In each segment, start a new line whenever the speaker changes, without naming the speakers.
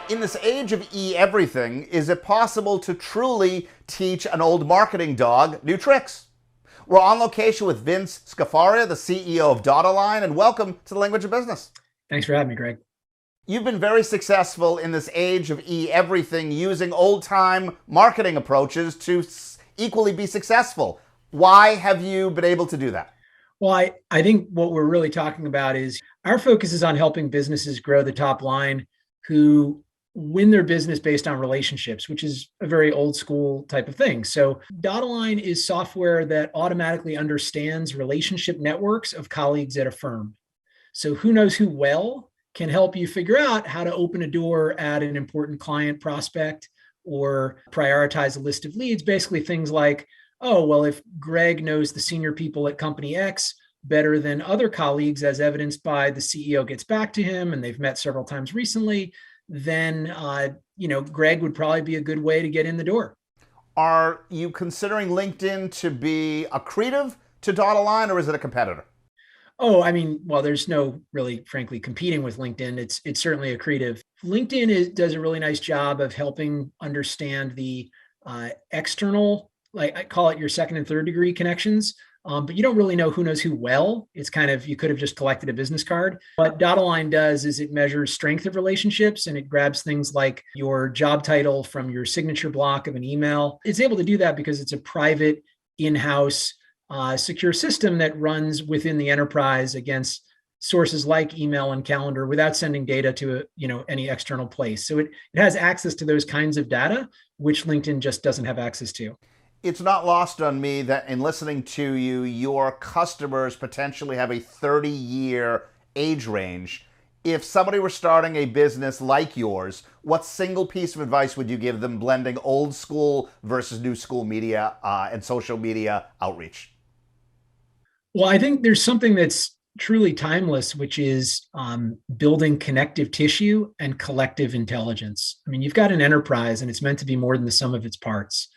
In this age of everything, is it possible to truly teach an old marketing dog new tricks? We're on location with Vince Scafaria, the CEO of Datalign, and welcome to the Language of Business.
Thanks for having me, Greg.
You've been very successful in this age of everything using old-time marketing approaches to equally be successful. Why have you been able to do that?
Well, I think what we're really talking about is our focus is on helping businesses grow the top line who win their business based on relationships, which is a very old school type of thing. So Datalign is software that automatically understands relationship networks of colleagues at a firm. So who knows who well can help you figure out how to open a door at an important client prospect or prioritize a list of leads. Basically things like, oh, well, if Greg knows the senior people at company X better than other colleagues, as evidenced by the CEO gets back to him and they've met several times recently, then Greg would probably be a good way to get in the door.
Are you considering LinkedIn to be accretive to Datalign, or is it a competitor?
Oh, I mean, well, there's no really, frankly, competing with LinkedIn. It's certainly accretive. LinkedIn does a really nice job of helping understand the external, like I call it your second and third degree connections. But you don't really know who knows who well. It's kind of, you could have just collected a business card. What Datalign does is it measures strength of relationships and it grabs things like your job title from your signature block of an email. It's able to do that because it's a private in-house secure system that runs within the enterprise against sources like email and calendar without sending data to any external place. So it has access to those kinds of data, which LinkedIn just doesn't have access to.
It's not lost on me that in listening to you, your customers potentially have a 30-year age range. If somebody were starting a business like yours, what single piece of advice would you give them blending old school versus new school media and social media outreach?
Well, I think there's something that's truly timeless, which is building connective tissue and collective intelligence. I mean, you've got an enterprise and it's meant to be more than the sum of its parts.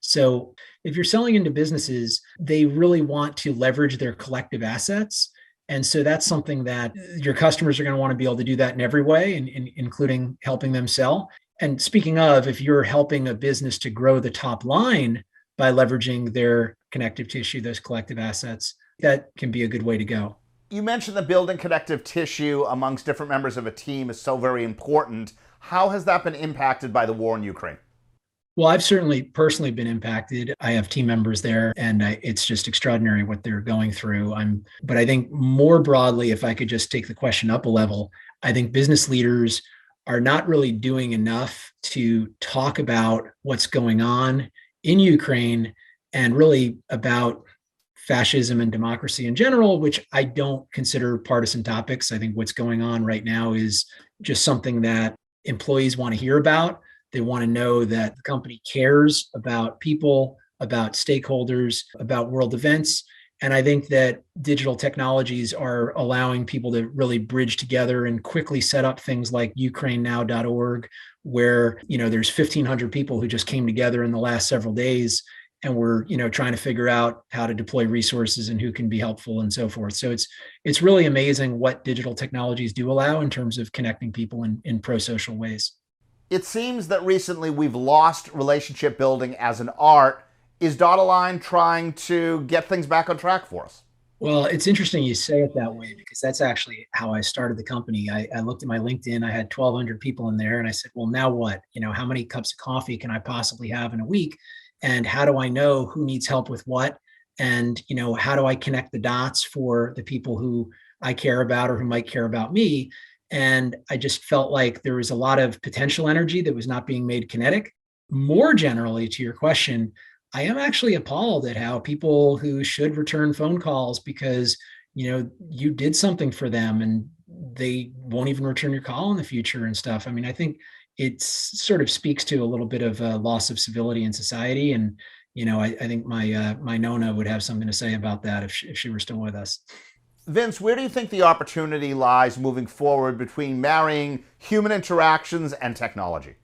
So if you're selling into businesses, they really want to leverage their collective assets. And so that's something that your customers are going to want to be able to do that in every way, including helping them sell. And speaking of, if you're helping a business to grow the top line by leveraging their connective tissue, those collective assets, that can be a good way to go.
You mentioned that building connective tissue amongst different members of a team is so very important. How has that been impacted by the war in Ukraine?
Well, I've certainly personally been impacted. I have team members there, and it's just extraordinary what they're going through. But I think more broadly, if I could just take the question up a level, I think business leaders are not really doing enough to talk about what's going on in Ukraine and really about fascism and democracy in general, which I don't consider partisan topics. I think what's going on right now is just something that employees want to hear about. They want to know that the company cares about people, about stakeholders, about world events. And I think that digital technologies are allowing people to really bridge together and quickly set up things like ukrainenow.org, where there's 1,500 people who just came together in the last several days, and we're trying to figure out how to deploy resources and who can be helpful and so forth. So it's really amazing what digital technologies do allow in terms of connecting people in pro-social ways.
It seems that recently we've lost relationship building as an art. Is Datalign trying to get things back on track for us?
Well, it's interesting you say it that way because that's actually how I started the company. I looked at my LinkedIn, I had 1,200 people in there, and I said, well, now what? How many cups of coffee can I possibly have in a week? And how do I know who needs help with what? And, how do I connect the dots for the people who I care about or who might care about me? And I just felt like there was a lot of potential energy that was not being made kinetic. More generally, to your question, I am actually appalled at how people who should return phone calls because, you did something for them and they won't even return your call in the future and stuff. I mean, I think it sort of speaks to a little bit of a loss of civility in society. And, I think my Nona would have something to say about that if she were still with us.
Vince, where do you think the opportunity lies moving forward between marrying human interactions and technology?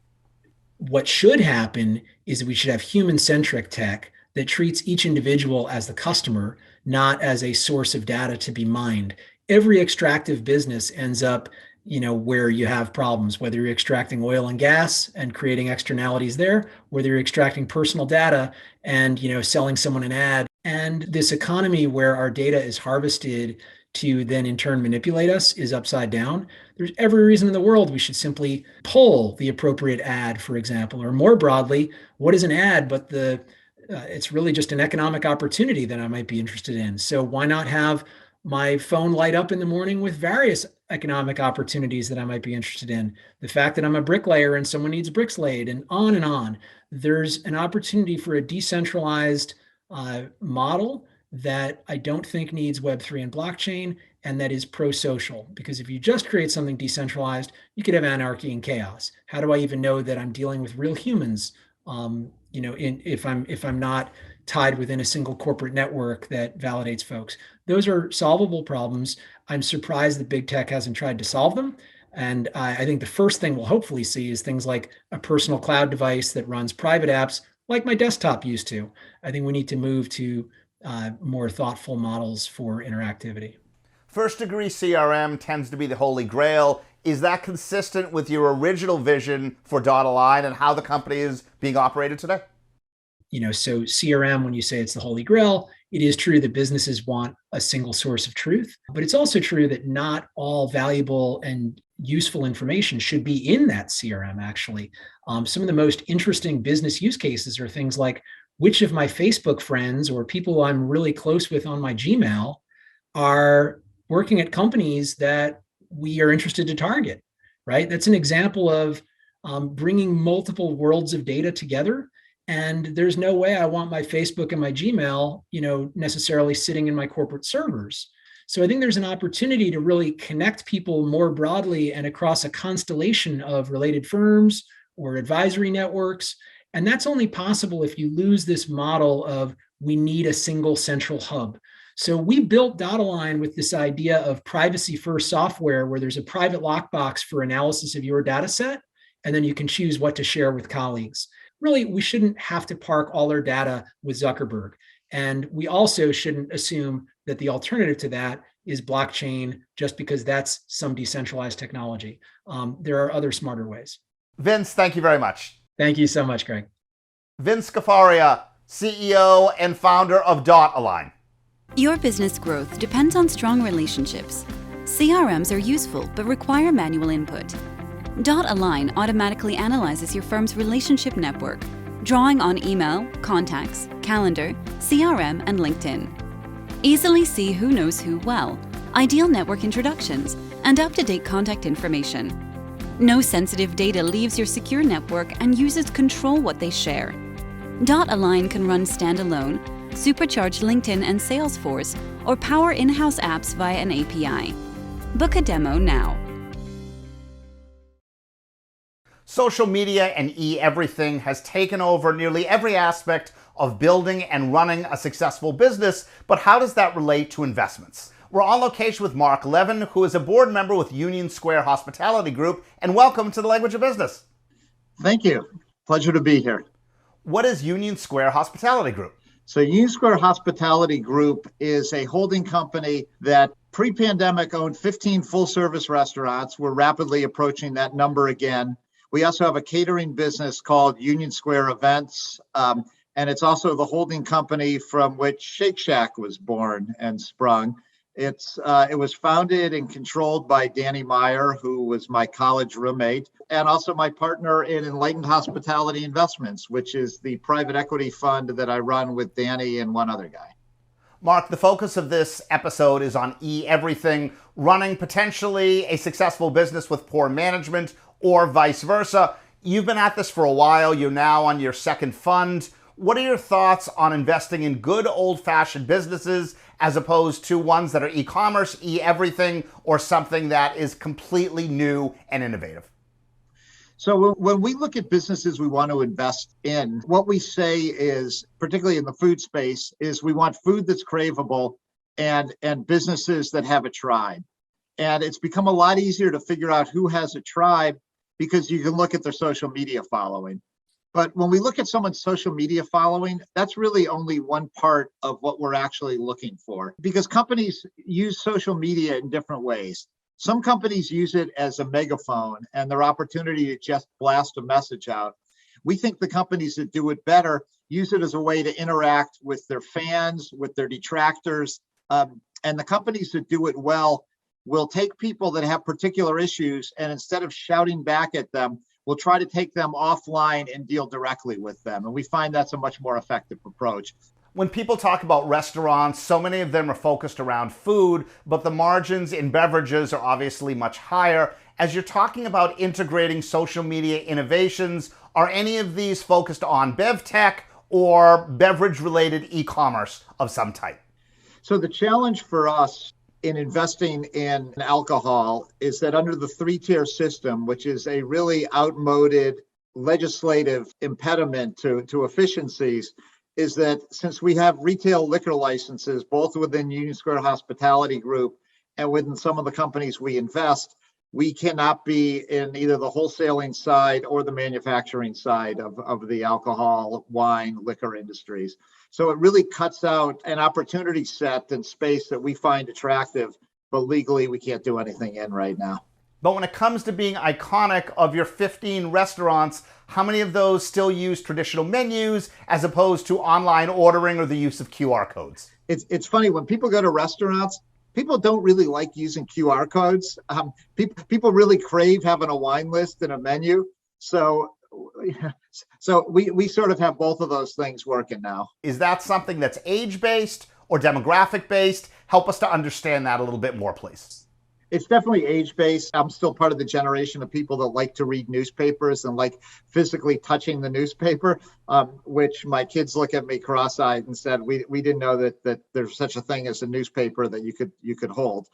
What should happen is we should have human-centric tech that treats each individual as the customer, not as a source of data to be mined. Every extractive business ends up where you have problems, whether you're extracting oil and gas and creating externalities there, whether you're extracting personal data and, selling someone an ad. And this economy where our data is harvested to then in turn manipulate us is upside down. There's every reason in the world we should simply pull the appropriate ad, for example, or more broadly, what is an ad but it's really just an economic opportunity that I might be interested in. So why not have my phone light up in the morning with various economic opportunities that I might be interested in? The fact that I'm a bricklayer and someone needs bricks laid, and on and on. There's an opportunity for a decentralized model that I don't think needs Web3 and blockchain, and that is pro-social. Because if you just create something decentralized, you could have anarchy and chaos. How do I even know that I'm dealing with real humans? If I'm not tied within a single corporate network that validates folks. Those are solvable problems. I'm surprised that big tech hasn't tried to solve them. And I think the first thing we'll hopefully see is things like a personal cloud device that runs private apps like my desktop used to. I think we need to move to more thoughtful models for interactivity.
First degree CRM tends to be the holy grail. Is that consistent with your original vision for Dot Align and how the company is being operated today?
So CRM, when you say it's the holy grail, it is true that businesses want a single source of truth, but it's also true that not all valuable and useful information should be in that CRM, actually. Some of the most interesting business use cases are things like which of my Facebook friends or people I'm really close with on my Gmail are working at companies that we are interested to target, right? That's an example of bringing multiple worlds of data together. And there's no way I want my Facebook and my Gmail, necessarily sitting in my corporate servers. So I think there's an opportunity to really connect people more broadly and across a constellation of related firms or advisory networks. And that's only possible if you lose this model of we need a single central hub. So we built Dot Align with this idea of privacy-first software where there's a private lockbox for analysis of your data set, and then you can choose what to share with colleagues. Really, we shouldn't have to park all our data with Zuckerberg. And we also shouldn't assume that the alternative to that is blockchain just because that's some decentralized technology. There are other smarter ways.
Vince, thank you very much.
Thank you so much, Greg.
Vince Scafaria, CEO and founder of Dot Align.
Your business growth depends on strong relationships. CRMs are useful but require manual input. Dot Align automatically analyzes your firm's relationship network, drawing on email, contacts, calendar, CRM, and LinkedIn. Easily see who knows who well, ideal network introductions, and up-to-date contact information. No sensitive data leaves your secure network, and users control what they share. Dot Align can run standalone, supercharge LinkedIn and Salesforce, or power in-house apps via an API. Book a demo now.
Social media and e-everything has taken over nearly every aspect of building and running a successful business, but how does that relate to investments? We're on location with Mark Levin, who is a board member with Union Square Hospitality Group, and welcome to the Language of Business.
Thank you. Pleasure to be here.
What is Union Square Hospitality Group?
So Union Square Hospitality Group is a holding company that pre-pandemic owned 15 full-service restaurants. We're rapidly approaching that number again. We also have a catering business called Union Square Events, and it's also the holding company from which Shake Shack was born and sprung. It was founded and controlled by Danny Meyer, who was my college roommate, and also my partner in Enlightened Hospitality Investments, which is the private equity fund that I run with Danny and one other guy.
Mark, the focus of this episode is on e-everything, running potentially a successful business with poor management or vice versa. You've been at this for a while. You're now on your second fund. What are your thoughts on investing in good old-fashioned businesses as opposed to ones that are e-commerce, e-everything, or something that is completely new and innovative?
So when we look at businesses we want to invest in, what we say is, particularly in the food space, is we want food that's craveable and businesses that have a tribe. And it's become a lot easier to figure out who has a tribe because you can look at their social media following. But when we look at someone's social media following, that's really only one part of what we're actually looking for, because companies use social media in different ways. Some companies use it as a megaphone and their opportunity to just blast a message out. We think the companies that do it better use it as a way to interact with their fans, with their detractors. And the companies that do it well will take people that have particular issues, and instead of shouting back at them, we'll try to take them offline and deal directly with them. And we find that's a much more effective approach.
When people talk about restaurants, so many of them are focused around food, but the margins in beverages are obviously much higher. As you're talking about integrating social media innovations, are any of these focused on bev tech or beverage-related e-commerce of some type?
So the challenge for us in investing in alcohol is that under the three-tier system, which is a really outmoded legislative impediment to efficiencies, is that since we have retail liquor licenses, both within Union Square Hospitality Group and within some of the companies we invest, we cannot be in either the wholesaling side or the manufacturing side of the alcohol, wine, liquor industries. So it really cuts out an opportunity set and space that we find attractive, but legally we can't do anything in right now.
But when it comes to being iconic, of your 15 restaurants, how many of those still use traditional menus as opposed to online ordering or the use of QR codes?
It's funny, when people go to restaurants, people don't really like using QR codes. People really crave having a wine list and a menu. So we sort of have both of those things working now.
Is that something that's age-based or demographic-based? Help us to understand that a little bit more, please.
It's definitely age-based. I'm still part of the generation of people that like to read newspapers and like physically touching the newspaper, which my kids look at me cross-eyed and said, we didn't know that there's such a thing as a newspaper that you could hold.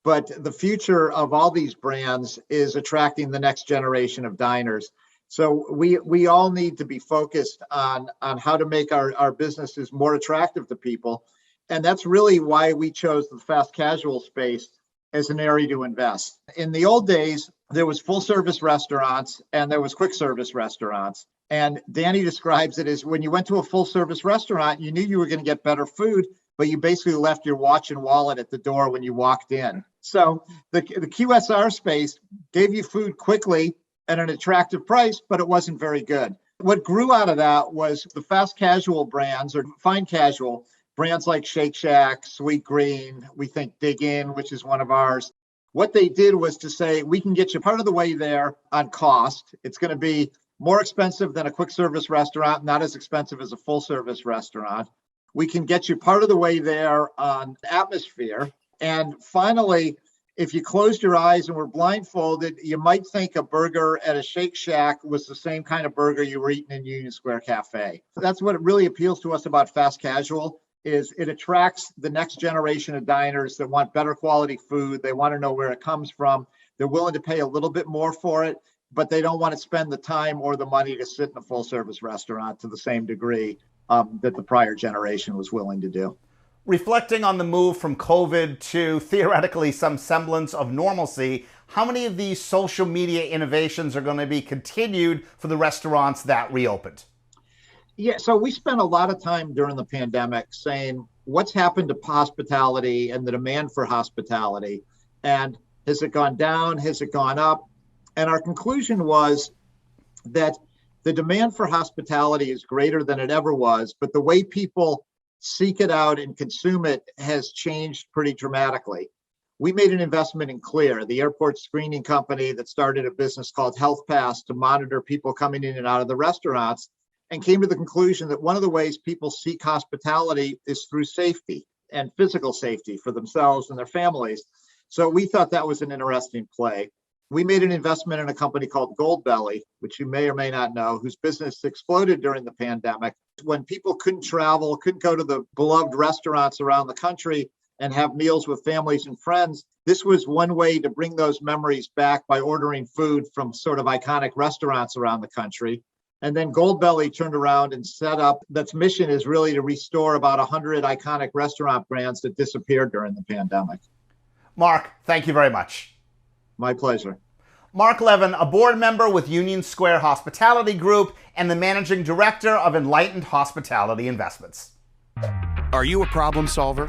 But the future of all these brands is attracting the next generation of diners. So we all need to be focused on how to make our businesses more attractive to people. And that's really why we chose the fast casual space as an area to invest. In the old days, there was full service restaurants and there was quick service restaurants. And Danny describes it as when you went to a full service restaurant, you knew you were going to get better food, but you basically left your watch and wallet at the door when you walked in. So the QSR space gave you food quickly at an attractive price, but it wasn't very good. What grew out of that was the fast casual brands or fine casual brands like Shake Shack, Sweet Green, we think Dig In, which is one of ours. What they did was to say, we can get you part of the way there on cost. It's going to be more expensive than a quick service restaurant, not as expensive as a full service restaurant. We can get you part of the way there on atmosphere. And finally, if you closed your eyes and were blindfolded, you might think a burger at a Shake Shack was the same kind of burger you were eating in Union Square Cafe. That's what really appeals to us about fast casual. Is it attracts the next generation of diners that want better quality food. They want to know where it comes from. They're willing to pay a little bit more for it, but they don't want to spend the time or the money to sit in a full service restaurant to the same degree that the prior generation was willing to do.
Reflecting on the move from COVID to theoretically some semblance of normalcy, how many of these social media innovations are going to be continued for the restaurants that reopened?
Yeah, so we spent a lot of time during the pandemic saying what's happened to hospitality and the demand for hospitality. And has it gone down? Has it gone up? And our conclusion was that the demand for hospitality is greater than it ever was, but the way people seek it out and consume it has changed pretty dramatically. We made an investment in Clear, the airport screening company that started a business called Health Pass to monitor people coming in and out of the restaurants, and came to the conclusion that one of the ways people seek hospitality is through safety and physical safety for themselves and their families. So we thought that was an interesting play. We made an investment in a company called Goldbelly, which you may or may not know, whose business exploded during the pandemic. When people couldn't travel, couldn't go to the beloved restaurants around the country and have meals with families and friends, this was one way to bring those memories back by ordering food from sort of iconic restaurants around the country. And then Goldbelly turned around and set up, that's mission is really to restore about 100 iconic restaurant brands that disappeared during the pandemic.
Mark, thank you very much.
My pleasure.
Mark Levin, a board member with Union Square Hospitality Group and the managing director of Enlightened Hospitality Investments.
Are you a problem solver?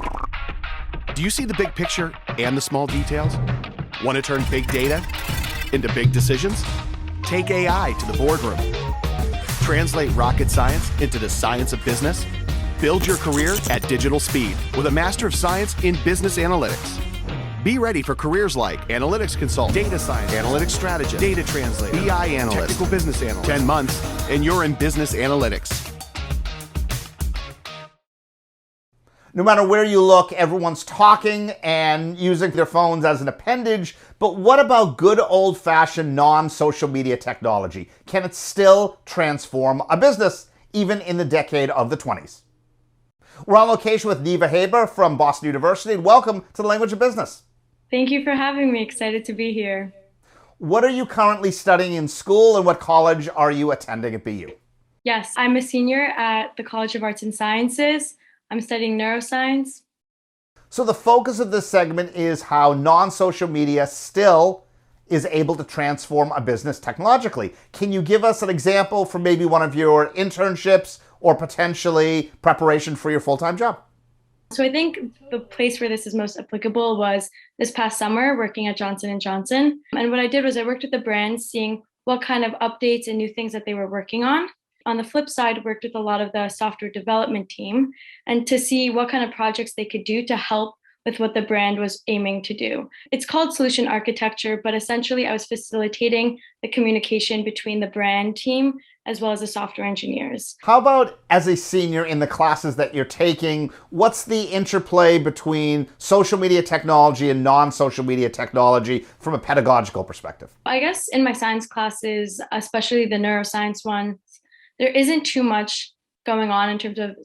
Do you see the big picture and the small details? Want to turn big data into big decisions? Take AI to the boardroom. Translate rocket science into the science of business? Build your career at digital speed with a Master of Science in Business Analytics. Be ready for careers like analytics consultant, data science, analytics strategist, data translator, BI analyst, technical business analyst. 10 months, and you're in business analytics.
No matter where you look, everyone's talking and using their phones as an appendage. But what about good old-fashioned non-social media technology? Can it still transform a business, even in the decade of the 20s? We're on location with Niva Haber from Boston University. Welcome to the Language of Business.
Thank you for having me. Excited to be here.
What are you currently studying in school, and what college are you attending at BU?
Yes, I'm a senior at the College of Arts and Sciences. I'm studying neuroscience.
So the focus of this segment is how non-social media still is able to transform a business technologically. Can you give us an example from maybe one of your internships or potentially preparation for your full-time job?
So I think the place where this is most applicable was this past summer working at Johnson & Johnson. And what I did was I worked with the brands, seeing what kind of updates and new things that they were working on. On the flip side, worked with a lot of the software development team and to see what kind of projects they could do to help with what the brand was aiming to do. It's called solution architecture, but essentially I was facilitating the communication between the brand team as well as the software engineers.
How about as a senior in the classes that you're taking, what's the interplay between social media technology and non-social media technology from a pedagogical perspective?
I guess in my science classes, especially the neuroscience ones, there isn't too much going on in terms of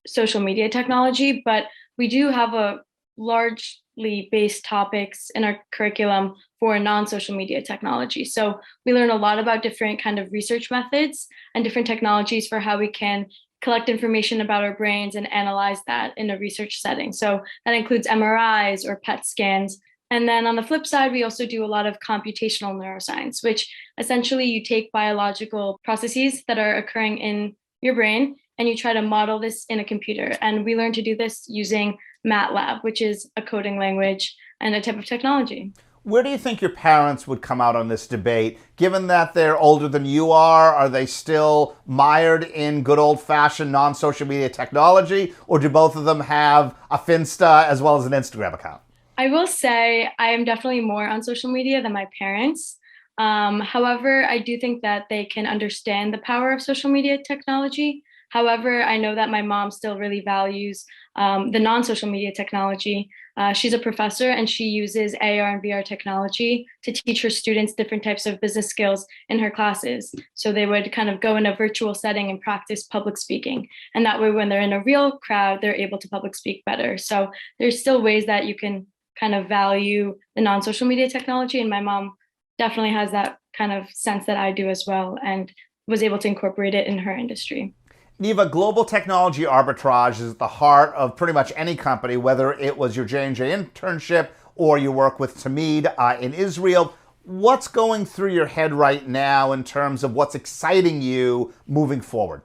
social media technology, but we do have a largely based topics in our curriculum for non-social media technology. So we learn a lot about different kind of research methods and different technologies for how we can collect information about our brains and analyze that in a research setting. So that includes MRIs or PET scans. And then on the flip side, we also do a lot of computational neuroscience, which essentially you take biological processes that are occurring in your brain and you try to model this in a computer. And we learn to do this using MATLAB, which is a coding language and a type of technology.
Where do you think your parents would come out on this debate? Given that they're older than you are they still mired in good old-fashioned non-social media technology, or do both of them have a Finsta as well as an Instagram account?
I will say I am definitely more on social media than my parents. However, I do think that they can understand the power of social media technology. However, I know that my mom still really values the non-social media technology. She's a professor and she uses AR and VR technology to teach her students different types of business skills in her classes. So they would kind of go in a virtual setting and practice public speaking. And that way, when they're in a real crowd, they're able to public speak better. So there's still ways that you can kind of value the non-social media technology. And my mom definitely has that kind of sense that I do as well and was able to incorporate it in her industry.
Niva, global technology arbitrage is at the heart of pretty much any company, whether it was your J&J internship or you work with Tamid in Israel. What's going through your head right now in terms of what's exciting you moving forward?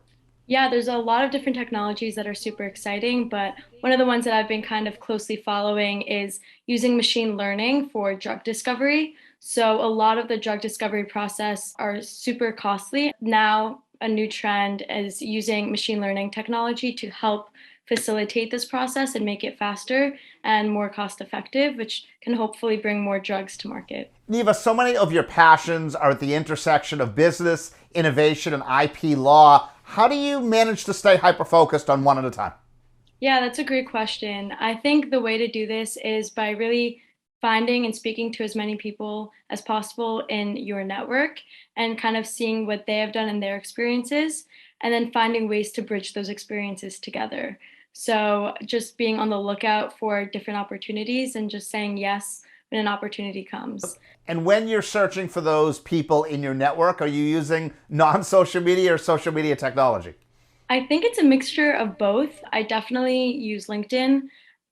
Yeah, there's a lot of different technologies that are super exciting, but one of the ones that I've been kind of closely following is using machine learning for drug discovery. So a lot of the drug discovery process are super costly. Now, a new trend is using machine learning technology to help facilitate this process and make it faster and more cost effective, which can hopefully bring more drugs to market.
Niva, so many of your passions are at the intersection of business, innovation, and IP law. How do you manage to stay hyper-focused on one at a time?
Yeah, that's a great question. I think the way to do this is by really finding and speaking to as many people as possible in your network and kind of seeing what they have done in their experiences and then finding ways to bridge those experiences together. So just being on the lookout for different opportunities and just saying yes when an opportunity comes.
And when you're searching for those people in your network, are you using non-social media or social media technology?
I think it's a mixture of both. I definitely use LinkedIn,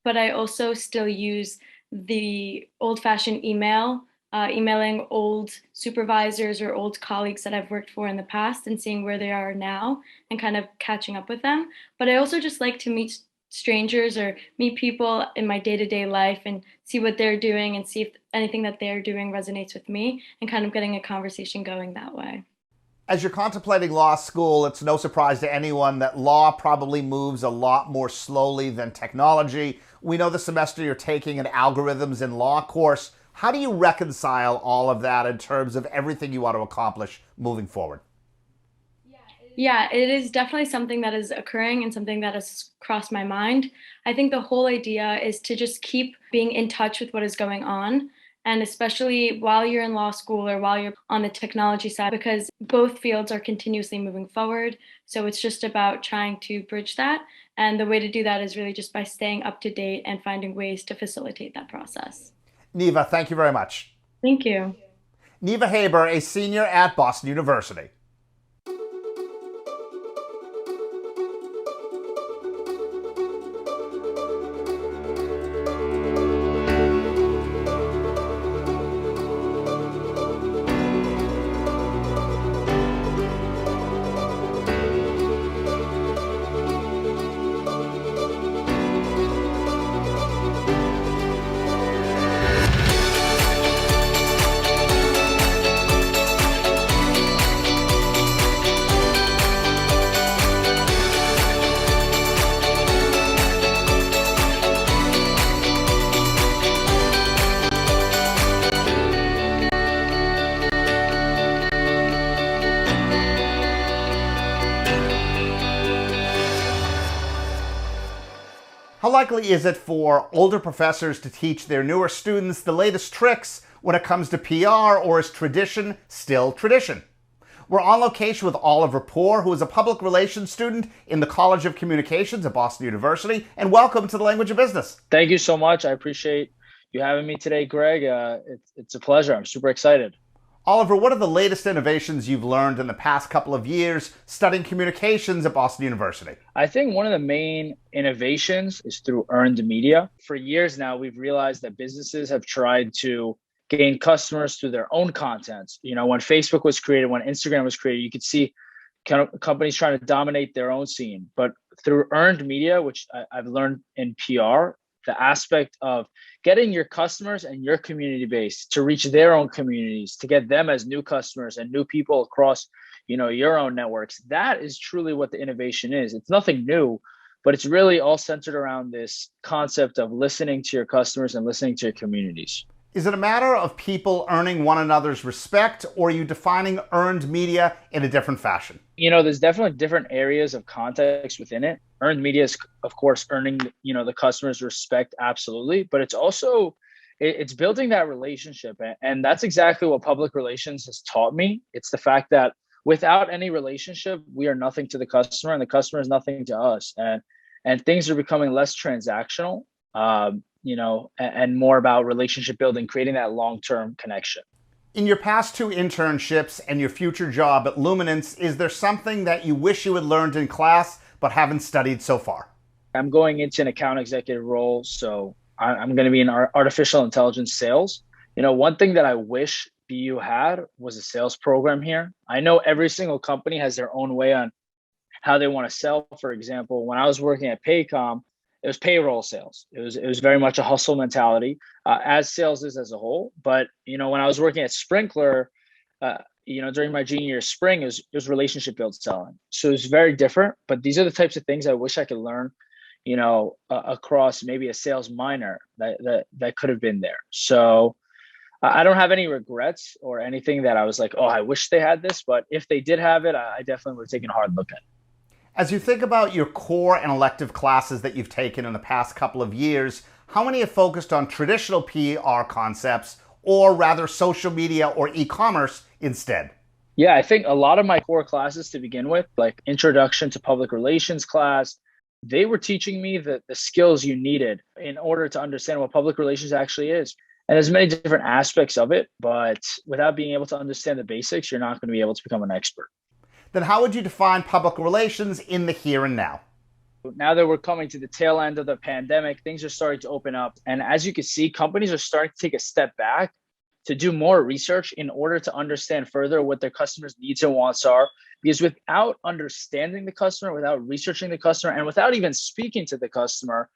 but I also still use the old-fashioned email, emailing old supervisors or old colleagues that I've worked for in the past and seeing where they are now and kind of catching up with them. But I also just like to meet strangers or meet people in my day-to-day life and see what they're doing and see if anything that they're doing resonates with me and kind of getting a conversation going that way.
As you're contemplating law school, it's no surprise to anyone that law probably moves a lot more slowly than technology. We know the semester you're taking an algorithms in law course. How do you reconcile all of that in terms of everything you want to accomplish moving forward?
Yeah, it is definitely something that is occurring and something that has crossed my mind. I think the whole idea is to just keep being in touch with what is going on. And especially while you're in law school or while you're on the technology side, because both fields are continuously moving forward. So it's just about trying to bridge that. And the way to do that is really just by staying up to date and finding ways to facilitate that process.
Niva, thank you very much.
Thank you.
Niva Haber, a senior at Boston University. How likely is it for older professors to teach their newer students the latest tricks when it comes to PR, or is tradition still tradition? We're on location with Oliver Poor, who is a public relations student in the College of Communications at Boston University, and welcome to the Language of Business.
Thank you so much. I appreciate you having me today, Greg. It's a pleasure. I'm super excited.
Oliver, what are the latest innovations you've learned in the past couple of years studying communications at Boston University?
I think one of the main innovations is through earned media. For years now, we've realized that businesses have tried to gain customers through their own content. You know, when Facebook was created, when Instagram was created, you could see kind of companies trying to dominate their own scene. But through earned media, which I've learned in PR, the aspect of getting your customers and your community base to reach their own communities, to get them as new customers and new people across, your own networks. That is truly what the innovation is. It's nothing new, but it's really all centered around this concept of listening to your customers and listening to your communities.
Is it a matter of people earning one another's respect, or are you defining earned media in a different fashion?
There's definitely different areas of context within it. Earned media is, of course, earning, the customer's respect, absolutely. But it's also, it's building that relationship. And that's exactly what public relations has taught me. It's the fact that without any relationship, we are nothing to the customer and the customer is nothing to us. And things are becoming less transactional. And more about relationship building, creating that long-term connection.
In your past two internships and your future job at Luminance, is there something that you wish you had learned in class but haven't studied so far?
I'm going into an account executive role, so I'm going to be in artificial intelligence sales. One thing that I wish BU had was a sales program here. I know every single company has their own way on how they want to sell. For example, when I was working at Paycom, it was payroll sales. It was very much a hustle mentality, as sales is as a whole. But when I was working at Sprinkler, during my junior year spring, it was relationship build selling. So it was very different. But these are the types of things I wish I could learn, across maybe a sales minor that could have been there. So I don't have any regrets or anything that I was like, oh, I wish they had this. But if they did have it, I definitely would have taken a hard look at it.
As you think about your core and elective classes that you've taken in the past couple of years, how many have focused on traditional PR concepts, or rather social media or e-commerce instead?
Yeah, I think a lot of my core classes to begin with, like Introduction to Public Relations class, they were teaching me the skills you needed in order to understand what public relations actually is. And there's many different aspects of it, but without being able to understand the basics, you're not going to be able to become an expert.
Then how would you define public relations in the here and now?
Now that we're coming to the tail end of the pandemic, things are starting to open up. And as you can see, companies are starting to take a step back to do more research in order to understand further what their customers' needs and wants are. Because without understanding the customer, without researching the customer, and without even speaking to the customer,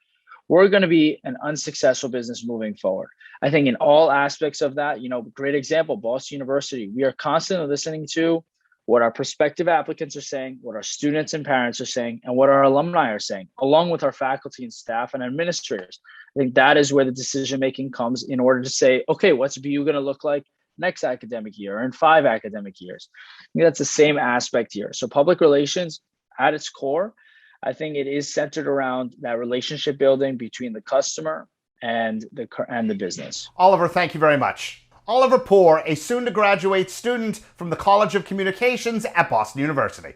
we're going to be an unsuccessful business moving forward. I think in all aspects of that, great example, Boston University, we are constantly listening to what our prospective applicants are saying, what our students and parents are saying, and what our alumni are saying, along with our faculty and staff and administrators. I think that is where the decision-making comes in order to say, okay, what's BU going to look like next academic year or in 5 academic years? I think that's the same aspect here. So public relations at its core, I think it is centered around that relationship building between the customer and the business.
Oliver, thank you very much. Oliver Poor, a soon-to-graduate student from the College of Communications at Boston University.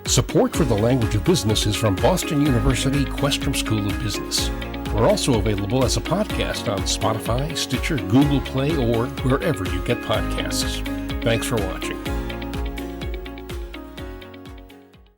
Support for the Language of Business is from Boston University Questrom School of Business. We're also available as a podcast on Spotify, Stitcher, Google Play, or wherever you get podcasts. Thanks for watching.